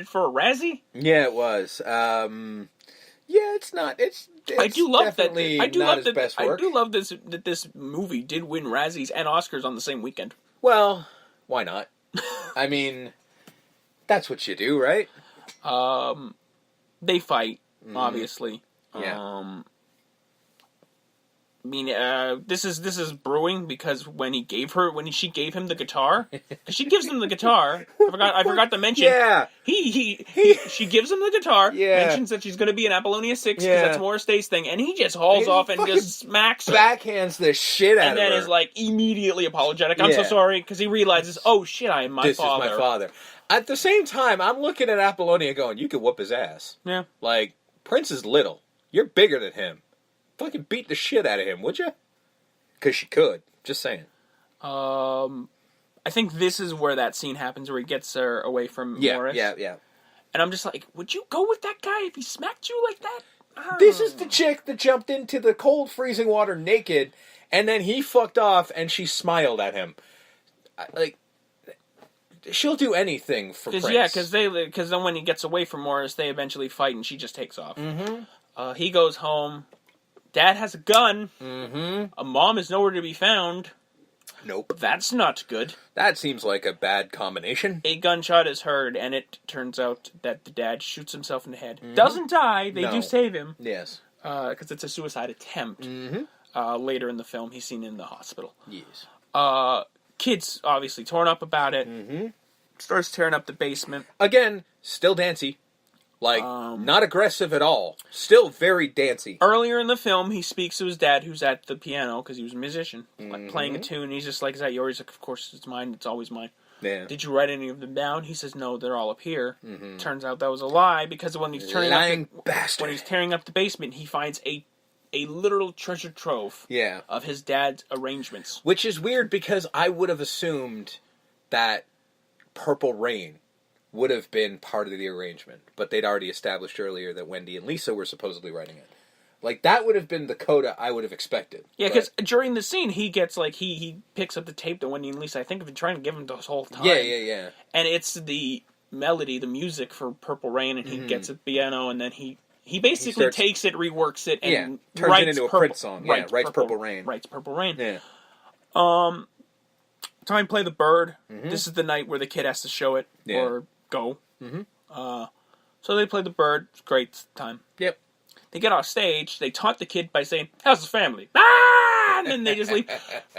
for a Razzie. Yeah, it was. Yeah, it's not. It's I do love definitely that. I do not love his that. best I work. do love that this movie did win Razzies and Oscars on the same weekend. Well, why not? I mean, that's what you do, right? They fight, obviously. Yeah. I mean, this is brewing because when she gave him the guitar, because she gives him the guitar. I forgot to mention. Yeah. She gives him the guitar. Yeah. Mentions that she's going to be an Apollonia 6 because Yeah. that's Morris Day's thing, and he just hauls off and just smacks her. Backhands the shit out of her. And then is like immediately apologetic. I'm so sorry, because he realizes, oh shit, I am my father. This is my father. At the same time, I'm looking at Apollonia going, you could whoop his ass. Yeah. Like, Prince is little. You're bigger than him. Fucking beat the shit out of him, would you? Because she could. Just saying. I think this is where that scene happens, where he gets her away from Morris. Yeah. And I'm just like, would you go with that guy if he smacked you like that? This is the chick that jumped into the cold, freezing water naked, and then he fucked off, and she smiled at him. Like, she'll do anything for Prince. Yeah, because then when he gets away from Morris, they eventually fight, and she just takes off. Mm-hmm. He goes home. Dad has a gun. Mm-hmm. A mom is nowhere to be found. Nope. That's not good. That seems like a bad combination. A gunshot is heard, and it turns out that the dad shoots himself in the head. Mm-hmm. Doesn't die. They do save him. Yes. Because it's a suicide attempt. Mm-hmm. Later in the film, he's seen in the hospital. Yes. Kid's obviously torn up about it. Mm-hmm. Starts tearing up the basement. Again, still dancy. Like, not aggressive at all. Still very dancy. Earlier in the film, he speaks to his dad, who's at the piano, because he was a musician, playing a tune. He's just like, is that yours? He's like, of course, it's mine. It's always mine. Yeah. Did you write any of them down? He says, no, they're all up here. Mm-hmm. Turns out that was a lie, because when he's tearing up the basement, he finds a literal treasure trove of his dad's arrangements. Which is weird, because I would have assumed that Purple Rain would have been part of the arrangement, but they'd already established earlier that Wendy and Lisa were supposedly writing it. Like, that would have been the coda I would have expected. Yeah, because during the scene, he gets, like, he picks up the tape that Wendy and Lisa, I think, have been trying to give him this whole time. Yeah. And it's the melody, the music for Purple Rain, and he gets a piano, and then he basically takes it, reworks it, and turns it into a Prince song. Yeah, writes Purple Rain. Writes Purple Rain. Yeah. Time to play the bird. Mm-hmm. This is the night where the kid has to show it, or go. Mm-hmm. So they play the bird. It's great time. Yep. They get off stage. They taunt the kid by saying, "How's the family?" Ah! And then they just leave.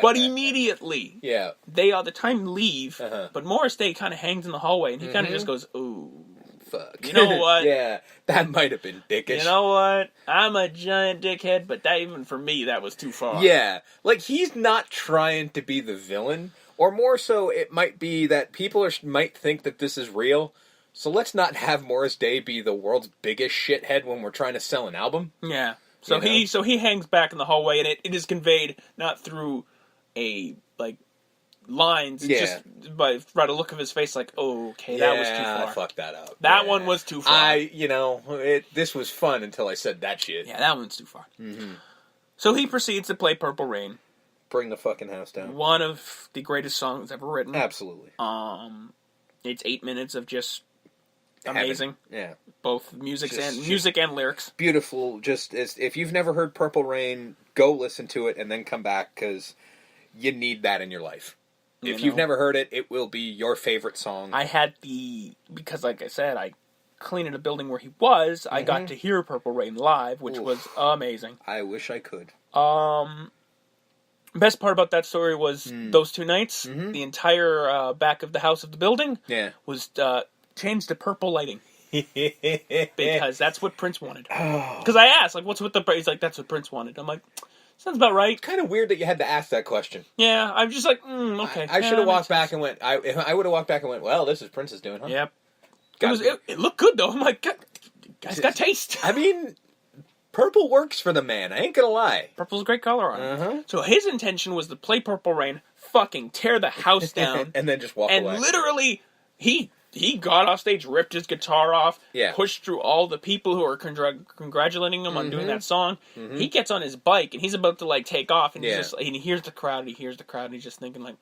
But immediately, they all the time leave. But Morris Day kind of hangs in the hallway, and he kind of just goes, "Ooh, fuck." You know what? Yeah, that might have been dickish. You know what? I'm a giant dickhead, but that even for me, that was too far. Yeah, like he's not trying to be the villain. Or more so, it might be that people might think that this is real. So let's not have Morris Day be the world's biggest shithead when we're trying to sell an album. Yeah. So he hangs back in the hallway, and it is conveyed not through lines, just by the look of his face, like, oh, okay, that was too far. I fucked that up. That one was too far. This was fun until I said that shit. Yeah, that one's too far. Mm-hmm. So he proceeds to play Purple Rain. Bring the fucking house down. One of the greatest songs ever written. Absolutely. It's 8 minutes of just amazing. Yeah. Both music and lyrics. Beautiful. Just if you've never heard Purple Rain, go listen to it and then come back, because you need that in your life. If you've never heard it, it will be your favorite song. I had because like I said, I cleaned in a building where he was. I got to hear Purple Rain live, which was amazing. I wish I could. Best part about that story was those 2 nights. Mm-hmm. The entire back of the house of the building was changed to purple lighting. Because that's what Prince wanted. Because I asked, like, what's with the... He's like, that's what Prince wanted. I'm like, sounds about right. It's kind of weird that you had to ask that question. Yeah, I'm just like, okay. I should have walked back and went... I would have walked back and went, well, this is Prince's doing, huh? Yep. It looked good, though. I'm like, God, guy's got taste. I mean... Purple works for the man, I ain't gonna lie. Purple's a great color on it. So his intention was to play Purple Rain, fucking tear the house down. And then just walk away. And literally, he got off stage, ripped his guitar off, pushed through all the people who are congratulating him on doing that song. Mm-hmm. He gets on his bike, and he's about to, like, take off, and, and he hears the crowd, and he's just thinking, like,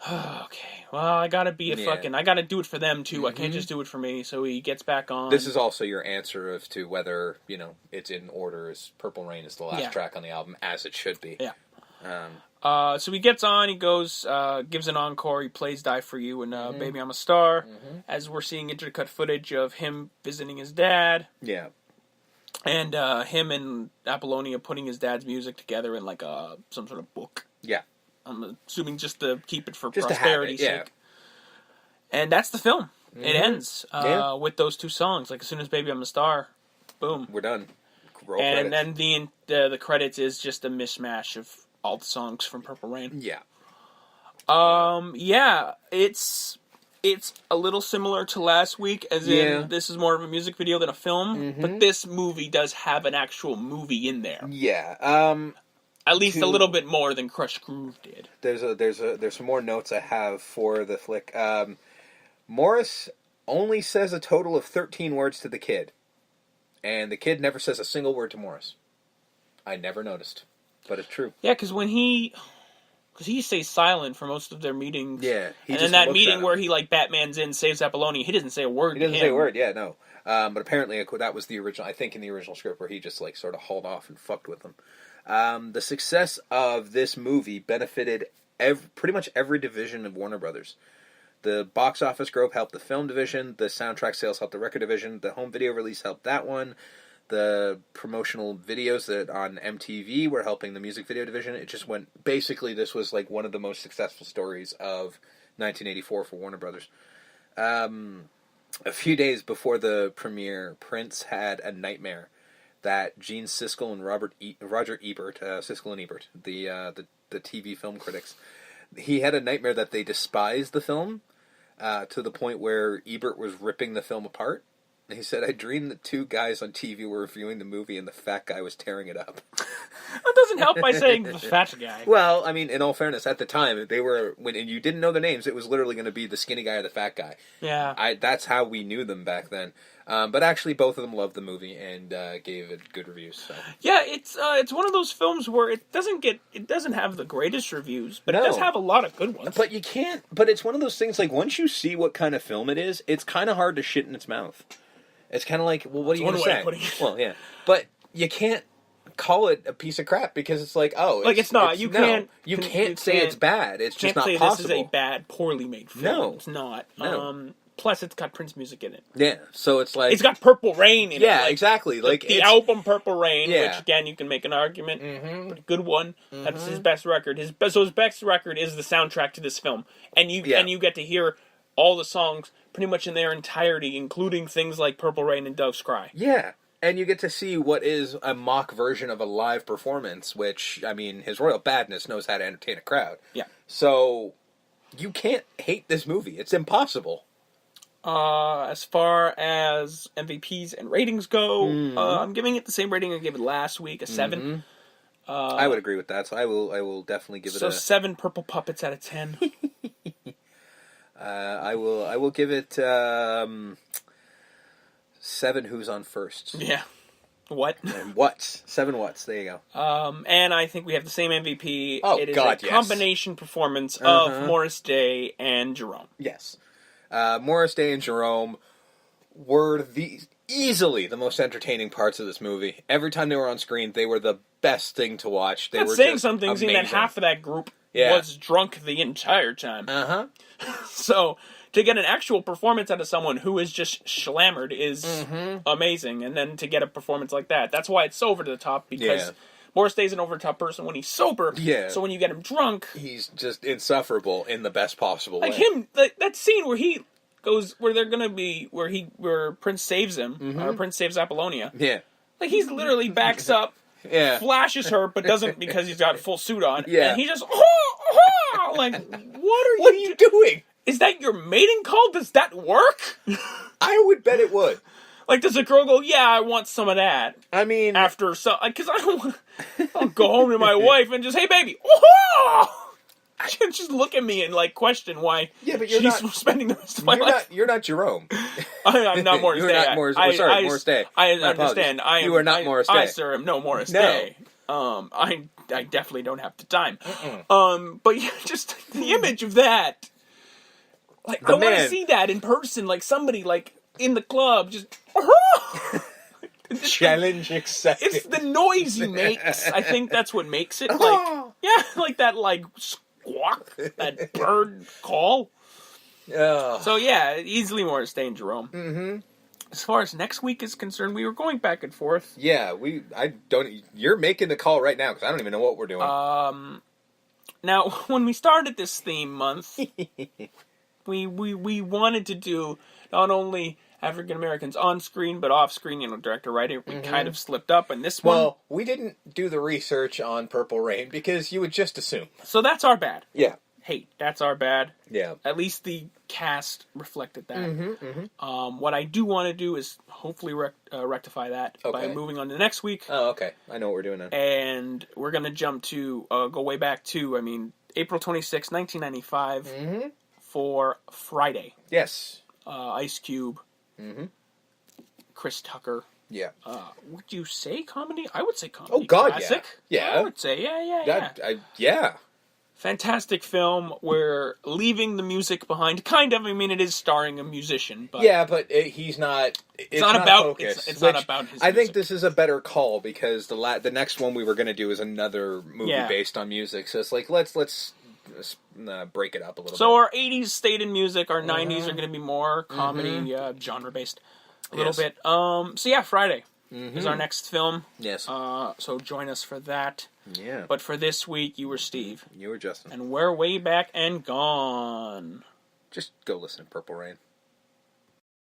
Okay, well, I gotta be I gotta do it for them, too. I can't just do it for me, so he gets back on. This is also your answer as to whether, it's in order as Purple Rain is the last track on the album, as it should be. Yeah. So he gets on, he goes, gives an encore, he plays Die For You and Baby I'm a Star, as we're seeing intercut footage of him visiting his dad. Yeah. And him and Apollonia putting his dad's music together in like some sort of book. Yeah. I'm assuming just to keep it for prosperity's sake. And that's the film. It ends with those two songs. Like as soon as Baby I'm a Star, boom. We're done. Roll and credits. then the credits is just a mishmash of all the songs from Purple Rain. Yeah. Yeah, it's a little similar to last week, as in this is more of a music video than a film, but this movie does have an actual movie in there. Yeah. At least a little bit more than Crush Groove did. There's some more notes I have for the flick. Morris only says a total of 13 words to the kid, and the kid never says a single word to Morris. I never noticed, but it's true. Yeah, because he stays silent for most of their meetings. Yeah, and then that meeting where he Batman's in, saves Apollonia, he doesn't say a word. He doesn't say a word. Yeah, no. But apparently that was the original. I think in the original script where he just sort of hauled off and fucked with them. The success of this movie benefited pretty much every division of Warner Brothers. The box office growth helped the film division. The soundtrack sales helped the record division. The home video release helped that one. The promotional videos that on MTV were helping the music video division. It just went... Basically, this was one of the most successful stories of 1984 for Warner Brothers. A few days before the premiere, Prince had a nightmare that Gene Siskel and Roger Ebert, Siskel and Ebert, the TV film critics, he had a nightmare that they despised the film to the point where Ebert was ripping the film apart. And he said, I dreamed that two guys on TV were reviewing the movie and the fat guy was tearing it up. That doesn't help by saying the fat guy. Well, I mean, in all fairness, at the time, they were, when you didn't know their names, it was literally going to be the skinny guy or the fat guy. Yeah. That's how we knew them back then. But actually, both of them loved the movie and gave it good reviews. So. Yeah, it's one of those films where it doesn't have the greatest reviews, but it does have a lot of good ones. But but it's one of those things, once you see what kind of film it is, it's kind of hard to shit in its mouth. It's kind of like, well, what are you going to say? Well, yeah. But you can't call it a piece of crap because it's it's not. You can't say it's bad. It's just not possible. This is a bad, poorly made film. No. It's not. No. Plus, it's got Prince music in it. Yeah, so it's it's got Purple Rain in it. Yeah, exactly. The album Purple Rain, which again you can make an argument, but a good one. That's his best record. His best record is the soundtrack to this film, and you get to hear all the songs pretty much in their entirety, including things like Purple Rain and Dove's Cry. Yeah, and you get to see what is a mock version of a live performance, which, I mean, his royal badness knows how to entertain a crowd. Yeah. So, you can't hate this movie. It's impossible. As far as MVPs and ratings go, I'm giving it the same rating I gave it last week, a 7. I would agree with that, so I will definitely give it a... 7 purple puppets out of 10. I will give it 7 Who's on First. Yeah. What? And What's. 7 What's. There you go. And I think we have the same MVP. Oh, it is God, a combination performance of Morris Day and Jerome. Yes. Morris Day and Jerome were easily the most entertaining parts of this movie. Every time they were on screen, they were the best thing to watch. They were saying something, seeing that half of that group was drunk the entire time. So, to get an actual performance out of someone who is just slammered is amazing. And then to get a performance like that, that's why it's so over the top, because Morris Day's an over-the-top person when he's sober. Yeah. So when you get him drunk... He's just insufferable in the best possible way. That scene where he goes, where they're gonna be, where Prince saves him, or Prince saves Apollonia. Yeah. He's literally backs up, flashes her, but doesn't because he's got a full suit on. Yeah. And he just, what are you doing? Is that your mating call? Does that work? I would bet it would. Does a girl go, yeah, I want some of that? I mean... Because I don't want to go home to my wife and just, hey, baby, oh! Just look at me and, question why she's spending the rest of my life. You're not Jerome. I'm not Morris Day. You're not Morris Day. I understand. You are not Morris Day. I, sir, am no Morris Day. I definitely don't have the time. But yeah, just the image of that. Like, I want to see that in person. Like, somebody, like, in the club, just... Challenge accepted. It's the noise he makes. I think that's what makes it. Like, yeah, like that, like, squawk, that bird call. So, yeah, easily more to stay in Jerome. Mm-hmm. As far as next week is concerned, we were going back and forth. Yeah, you're making the call right now, because I don't even know what we're doing. Now, when we started this theme month, we wanted to do not only African Americans on screen, but off screen, director, writer. We kind of slipped up in this one. Well, we didn't do the research on Purple Rain, because you would just assume. So that's our bad. Yeah. Hey, that's our bad. Yeah. At least the cast reflected that. What I do want to do is hopefully rectify that by moving on to next week. Oh, okay. I know what we're doing now. And we're going to jump to, go way back to, April 26, 1995 for Friday. Yes. Ice Cube. Chris Tucker. Yeah. Would you say comedy? I would say comedy. Oh, God, Classic. Yeah. I would say, yeah. Yeah. Fantastic film. We're leaving the music behind. Kind of. It is starring a musician, but yeah, but he's not. It's not about focused. It's not about his. I think this is a better call, because the next one we were going to do is another movie based on music. So it's like let's break it up a little bit. So our 80s stayed in music. Our 90s are going to be more comedy, genre based, a little bit. So yeah, Friday is our next film. Yes. So join us for that. Yeah. But for this week, you were Steve. You were Justin. And we're way back and gone. Just go listen to Purple Rain.